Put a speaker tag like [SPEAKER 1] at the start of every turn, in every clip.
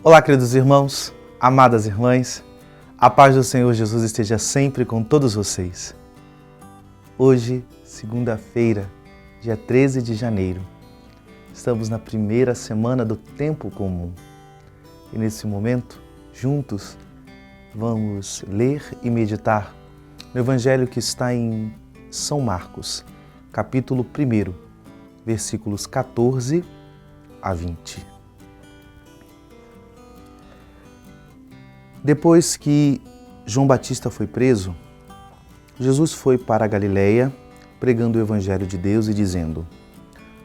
[SPEAKER 1] Olá, queridos irmãos, amadas irmãs, a paz do Senhor Jesus esteja sempre com todos vocês. Hoje, segunda-feira, dia 13 de janeiro, estamos na primeira semana do Tempo Comum. E nesse momento, juntos, vamos ler e meditar no Evangelho que está em São Marcos, capítulo 1, versículos 14 a 20. Depois que João Batista foi preso, Jesus foi para a Galileia pregando o Evangelho de Deus e dizendo: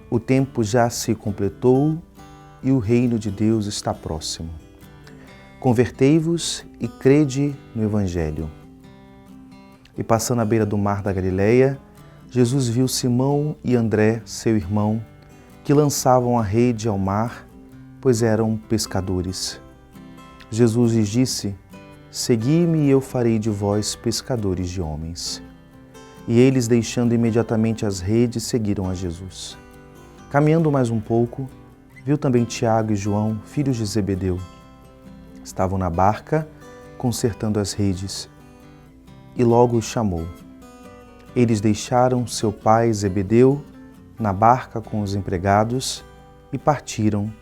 [SPEAKER 1] o tempo já se completou e o reino de Deus está próximo. Convertei-vos e crede no Evangelho. E passando à beira do mar da Galileia, Jesus viu Simão e André, seu irmão, que lançavam a rede ao mar, pois eram pescadores. Jesus lhes disse: segui-me e eu farei de vós pescadores de homens. E eles, deixando imediatamente as redes, seguiram a Jesus. Caminhando mais um pouco, viu também Tiago e João, filhos de Zebedeu. Estavam na barca, consertando as redes, e logo os chamou. Eles deixaram seu pai Zebedeu na barca com os empregados e partiram,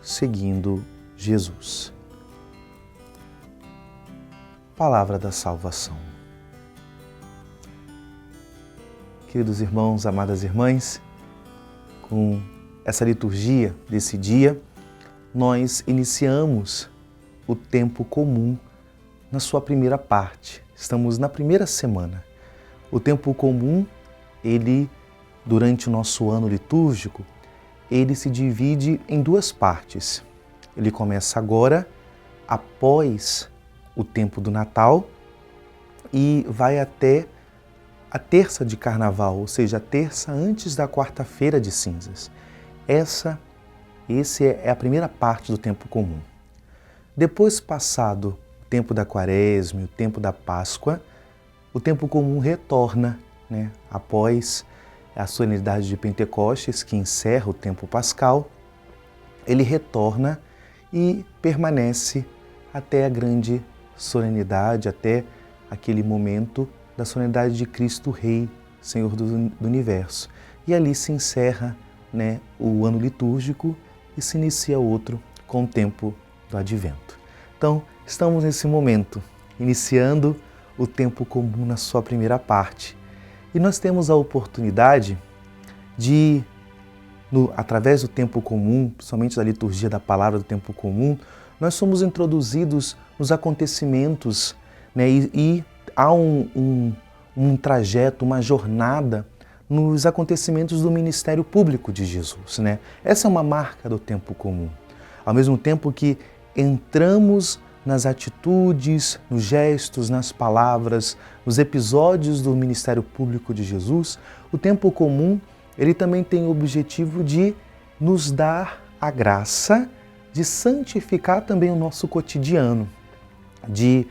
[SPEAKER 1] seguindo Jesus. Palavra da salvação. Queridos irmãos, amadas irmãs, com essa liturgia desse dia, nós iniciamos o tempo comum na sua primeira parte. Estamos na primeira semana. O tempo comum, ele, durante o nosso ano litúrgico, ele se divide em duas partes. Ele começa agora, após o tempo do Natal, e vai até a terça de Carnaval, ou seja, a terça antes da quarta-feira de cinzas. Esse é a primeira parte do tempo comum. Depois, passado o tempo da Quaresma, o tempo da Páscoa, o tempo comum retorna, após a solenidade de Pentecostes, que encerra o tempo pascal, ele retorna e permanece até a grande solenidade, até aquele momento da solenidade de Cristo Rei, Senhor do Universo. E ali se encerra o ano litúrgico e se inicia outro com o tempo do Advento. Então, estamos nesse momento, iniciando o tempo comum na sua primeira parte. E nós temos a oportunidade de, através do tempo comum, principalmente da liturgia da palavra do tempo comum, nós somos introduzidos nos acontecimentos, e há um trajeto, uma jornada nos acontecimentos do ministério público de Jesus. Essa é uma marca do tempo comum. Ao mesmo tempo que entramos nas atitudes, nos gestos, nas palavras, nos episódios do ministério público de Jesus, o tempo comum ele também tem o objetivo de nos dar a graça de santificar também o nosso cotidiano, de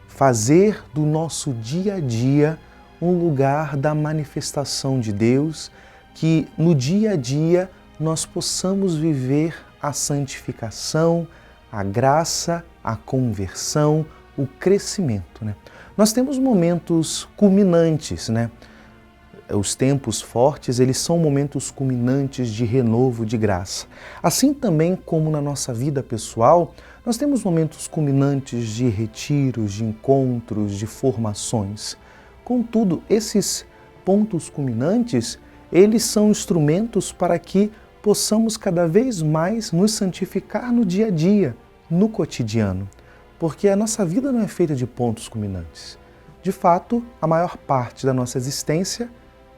[SPEAKER 1] fazer do nosso dia a dia um lugar da manifestação de Deus, que no dia a dia nós possamos viver a santificação, a graça, a conversão, o crescimento. Nós temos momentos culminantes, Os tempos fortes, eles são momentos culminantes de renovo, de graça. Assim também como na nossa vida pessoal, nós temos momentos culminantes de retiros, de encontros, de formações. Contudo, esses pontos culminantes, eles são instrumentos para que possamos cada vez mais nos santificar no dia a dia, no cotidiano. Porque a nossa vida não é feita de pontos culminantes. De fato, a maior parte da nossa existência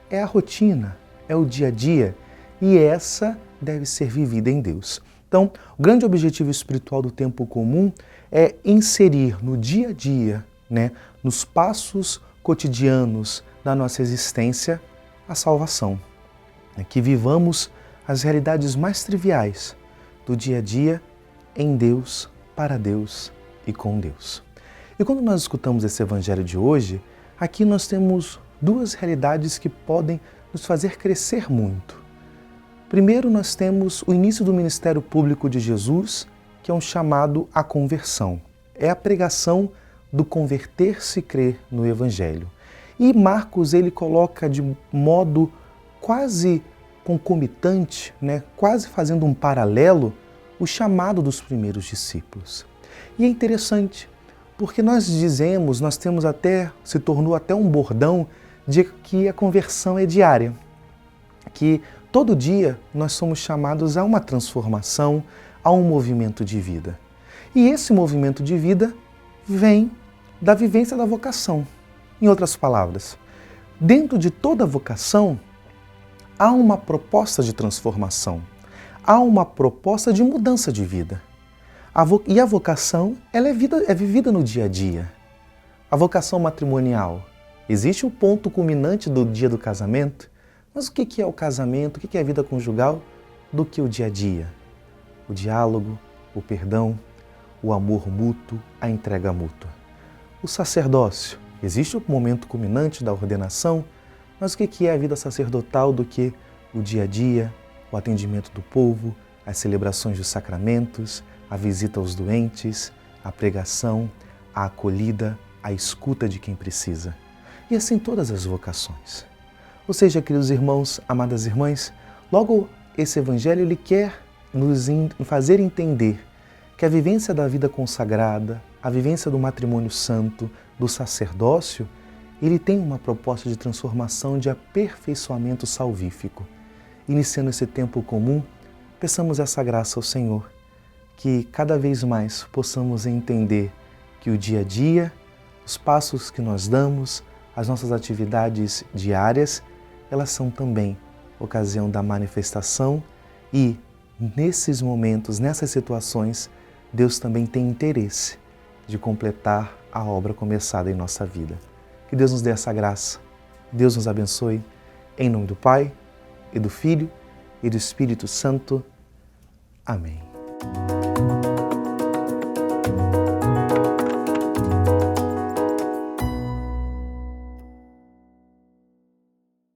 [SPEAKER 1] é a rotina, é o dia a dia, e essa deve ser vivida em Deus. Então, o grande objetivo espiritual do tempo comum é inserir no dia a dia, nos passos cotidianos da nossa existência, a salvação. Que vivamos as realidades mais triviais do dia a dia em Deus, para Deus e com Deus. E quando nós escutamos esse Evangelho de hoje, aqui nós temos duas realidades que podem nos fazer crescer muito. Primeiro, nós temos o início do ministério público de Jesus, que é um chamado à conversão. É a pregação do converter-se e crer no Evangelho. E Marcos ele coloca de modo quase concomitante, quase fazendo um paralelo, o chamado dos primeiros discípulos. E é interessante, porque nós temos até, se tornou até um bordão de que a conversão é diária, que todo dia nós somos chamados a uma transformação, a um movimento de vida. E esse movimento de vida vem da vivência da vocação. Em outras palavras, dentro de toda vocação, há uma proposta de transformação, há uma proposta de mudança de vida. E a vocação ela é vivida no dia a dia. A vocação matrimonial, existe o ponto culminante do dia do casamento, mas o que é o casamento, o que é a vida conjugal do que o dia a dia? O diálogo, o perdão, o amor mútuo, a entrega mútua. O sacerdócio, existe o momento culminante da ordenação, mas o que é a vida sacerdotal do que o dia a dia, o atendimento do povo, as celebrações dos sacramentos, a visita aos doentes, a pregação, a acolhida, a escuta de quem precisa. E assim todas as vocações. Ou seja, queridos irmãos, amadas irmãs, logo esse Evangelho ele quer nos fazer entender que a vivência da vida consagrada, a vivência do matrimônio santo, do sacerdócio, ele tem uma proposta de transformação, de aperfeiçoamento salvífico. Iniciando esse tempo comum, peçamos essa graça ao Senhor, que cada vez mais possamos entender que o dia a dia, os passos que nós damos, as nossas atividades diárias, elas são também ocasião da manifestação e, nesses momentos, nessas situações, Deus também tem interesse de completar a obra começada em nossa vida. Que Deus nos dê essa graça, Deus nos abençoe, em nome do Pai, e do Filho, e do Espírito Santo. Amém.